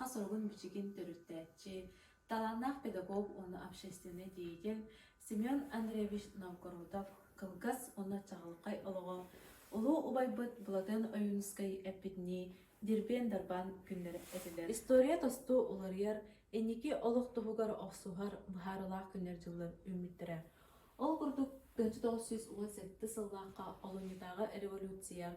соргун бичигин төрүттәчи, таланнах педагог оны общественный деятель Семен Андреевич Новгородов кылгас оны чағылқай олығы Улу убайбыт буладын ойунскай эпидни дирбен дарбан күннер этилер. История тосту уларыяр энники олық туғығар оқсуғар бұхарылақ күннер жылыр үміттірі. Ол күрдік 1918 сыллаққа олынетағы революция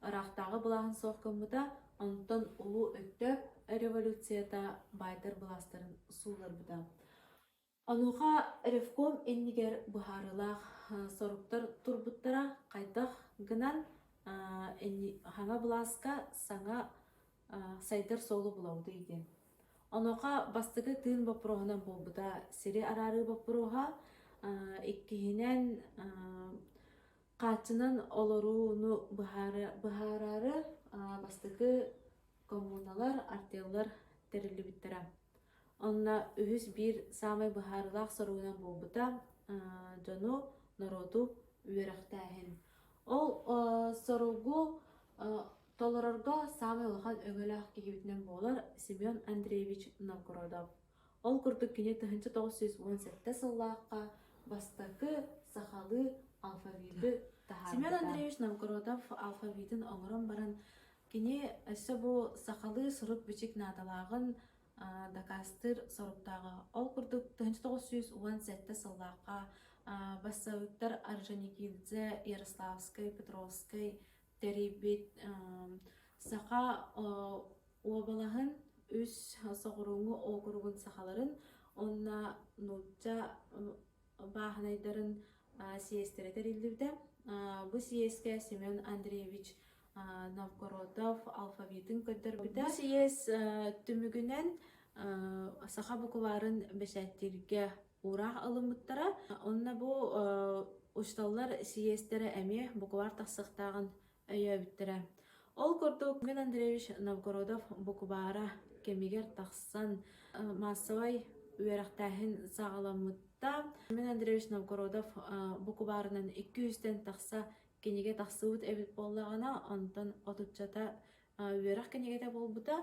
арақтағы бұлағын соққымыда онтон улу өттөп революцияда байдар бұластарын сулар бұда. Ануға ревком эннигер бұхарылақ соруктар турбуттара қайдақ гынан хаңа бұласқа саңа сайдар солу бұлауды еді. Ануға бастығы тыын бапырағынан болбыда сері арары бапырыға иккihinen қачынан олоруыну бұхарары бастығы коммуналар, артеллар тәрілі біттіра. Онна үхіз бір самай бұхарылақ соруынан болбыда жону народу үйерақтайын. Ол соругу толырарға самай олған өңілақ кегебітінен болар Семен Андреевич Новгородов. Ол күрдік кене 1917 сыллаққа бастықы сақалы алфавиті тахарында. Семен Андреевич Новгородов алфавитін оңырын баран кене әсі бұл сақалы сұрып бічік надалағын дакастыр сұрыптағы. Ол күрдік 1917 сыллаққа бастауыттар Орджоникидзе, Ярославскай, Петровскай, Теребет, сақа обалағын үс соғыруңы оғыруғын сақаларын онна нұтча бағынайдарын сиестеретер елдерді. Бұл сиеске Семен Андреевич Новгородов алфавитін көддір біді. Бұл сиес түмігінен сақа бұқыларын бәшәттерге ұрақ алымыттара. Онна бұл ұшталар сиестері әме бұқылар тақсықтағын өйе біттірі. Ол көрдік Семен Андреевич Новгородов бұқыбара кемегер тақсан массавай үйерақтайын сағаламытта. Семен Андреевич Новгородов бұқыбарынан 200-тен тақса кенеге тақсыуыт әбіт болағына, онтан отутчата үйерақ кенегеде болбыда.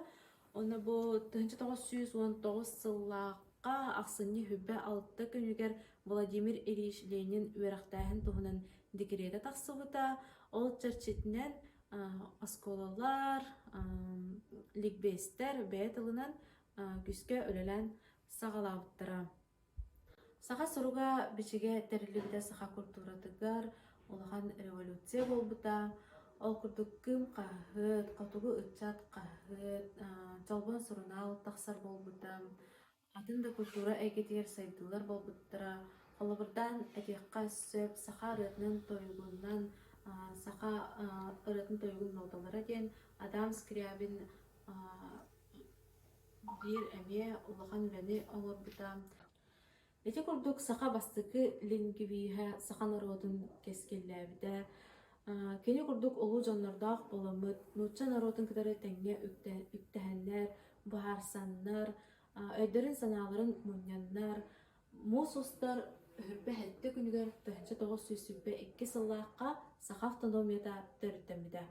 Оны бұл 1919 сыллаққа ақсынны хүббе алытты күнігер Владимир Ильич Ленин үйерақтайын тұғынан декреті тақсыуыта. Ол чарчетінен осколалар, ликбестер бәйтілінен күске өлелен сағалауыттыра. Саға сұруға бішіге тәрілігді саға культуратығар олаған революция болбыта. Ол күрдік кім қағыд, қатуғы үтчат қағыд, жалбан сұрынал тақсар болбыта. Атында культура әйгетер сайдылар болбыттыра. Олыбырдан әтеққа сөп сақа рытның тойғыннан сақа ырытын тойғын ноталары ден Адам Скрябин бір әме олаған үләне оңыр бұта. Эти күрдік сақа бастықы лингвиға сақа народын кескелі біді. Кені күрдік олу жанлардақ боламыд, нұтча народын кідері тәңе үктәхәннәр, бұхарсаннар, өйдерін саналарын мұняннар, мұсустар үрбе әтті күнігер 1902 сыллаққа сақа автономията төріттемеді.